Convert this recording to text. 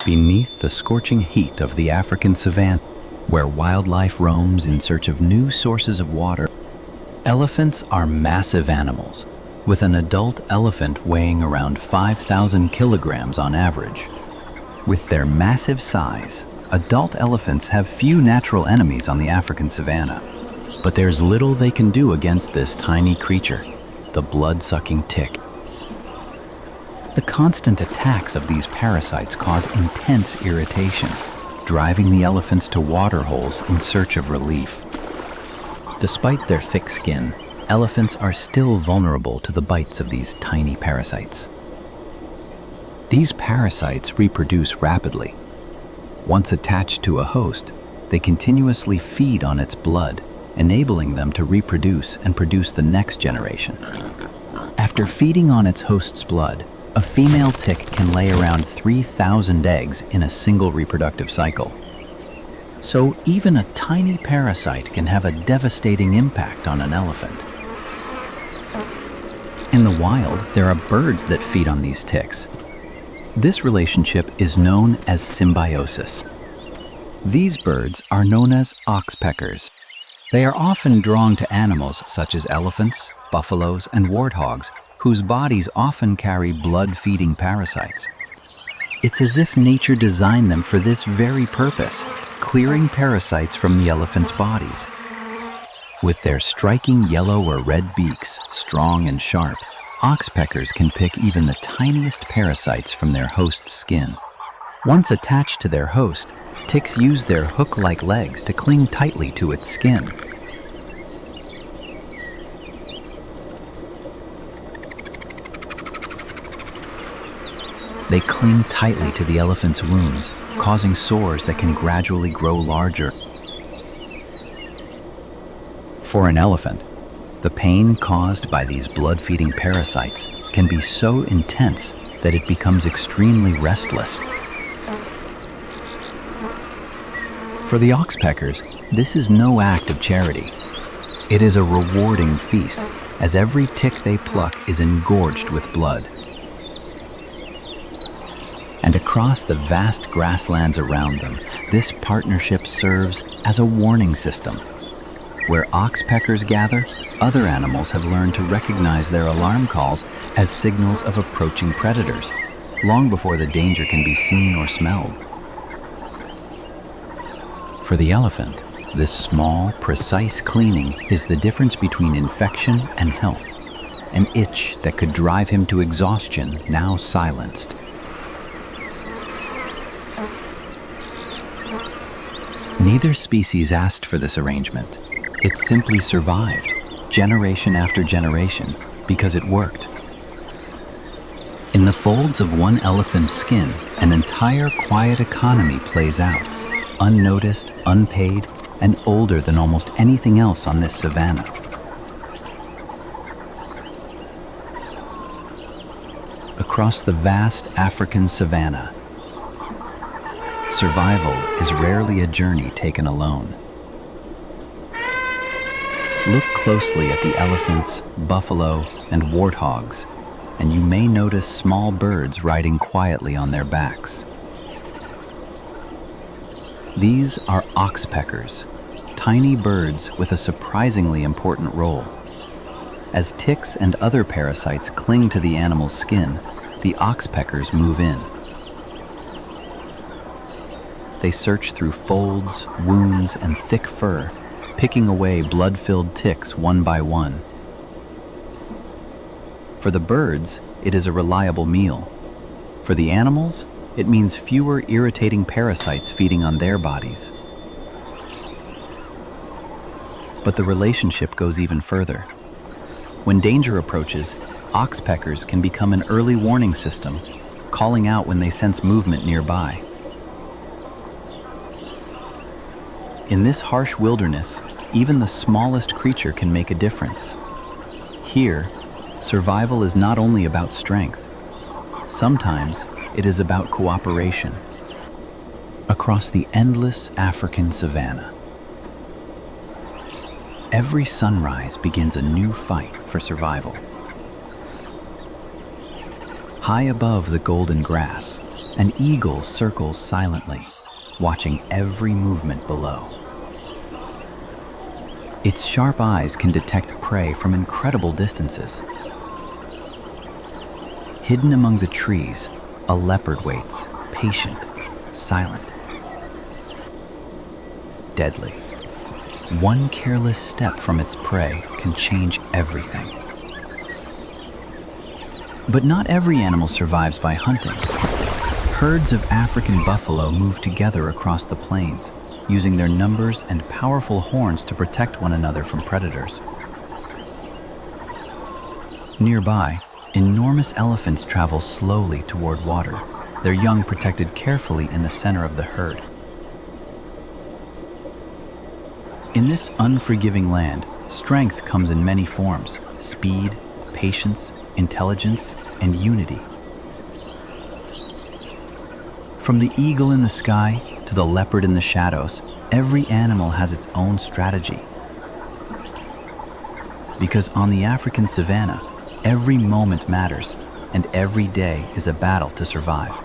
beneath the scorching heat of the African savanna, where wildlife roams in search of new sources of water. Elephants are massive animals, with an adult elephant weighing around 5,000 kilograms on average. With their massive size, adult elephants have few natural enemies on the African savanna. But there's little they can do against this tiny creature, the blood-sucking tick. The constant attacks of these parasites cause intense irritation, driving the elephants to water holes in search of relief. Despite their thick skin, elephants are still vulnerable to the bites of these tiny parasites. These parasites reproduce rapidly. Once attached to a host, they continuously feed on its blood, enabling them to reproduce and produce the next generation. After feeding on its host's blood, a female tick can lay around 3,000 eggs in a single reproductive cycle. So even a tiny parasite can have a devastating impact on an elephant. In the wild, there are birds that feed on these ticks. This relationship is known as symbiosis. These birds are known as oxpeckers. They are often drawn to animals such as elephants, buffaloes, and warthogs, whose bodies often carry blood-feeding parasites. It's as if nature designed them for this very purpose, clearing parasites from the elephants' bodies. With their striking yellow or red beaks, strong and sharp, oxpeckers can pick even the tiniest parasites from their host's skin. Once attached to their host, ticks use their hook-like legs to cling tightly to its skin. They cling tightly to the elephant's wounds, causing sores that can gradually grow larger. For an elephant, the pain caused by these blood-feeding parasites can be so intense that it becomes extremely restless. For the oxpeckers, this is no act of charity. It is a rewarding feast, as every tick they pluck is engorged with blood. And across the vast grasslands around them, this partnership serves as a warning system. Where oxpeckers gather, other animals have learned to recognize their alarm calls as signals of approaching predators, long before the danger can be seen or smelled. For the elephant, this small, precise cleaning is the difference between infection and health, an itch that could drive him to exhaustion, now silenced. Neither species asked for this arrangement. It simply survived, generation after generation, because it worked. In the folds of one elephant's skin, an entire quiet economy plays out, unnoticed, unpaid, and older than almost anything else on this savanna. Across the vast African savanna, survival is rarely a journey taken alone. Look closely at the elephants, buffalo, and warthogs, and you may notice small birds riding quietly on their backs. These are oxpeckers, tiny birds with a surprisingly important role. As ticks and other parasites cling to the animal's skin, the oxpeckers move in. They search through folds, wounds, and thick fur, picking away blood-filled ticks one by one. For the birds, it is a reliable meal. For the animals, it means fewer irritating parasites feeding on their bodies. But the relationship goes even further. When danger approaches, oxpeckers can become an early warning system, calling out when they sense movement nearby. In this harsh wilderness, even the smallest creature can make a difference. Here, survival is not only about strength. Sometimes it is about cooperation. Across the endless African savanna, every sunrise begins a new fight for survival. High above the golden grass, An eagle circles silently, watching every movement below. Its sharp eyes can detect prey from incredible distances. Hidden among the trees, a leopard waits, patient, silent, deadly. One careless step from its prey can change everything. But not every animal survives by hunting. Herds of African buffalo move together across the plains, using their numbers and powerful horns to protect one another from predators. Nearby, enormous elephants travel slowly toward water, their young protected carefully in the center of the herd. In this unforgiving land, strength comes in many forms: speed, patience, intelligence, and unity. From the eagle in the sky to the leopard in the shadows, every animal has its own strategy. Because on the African savanna, every moment matters, and every day is a battle to survive.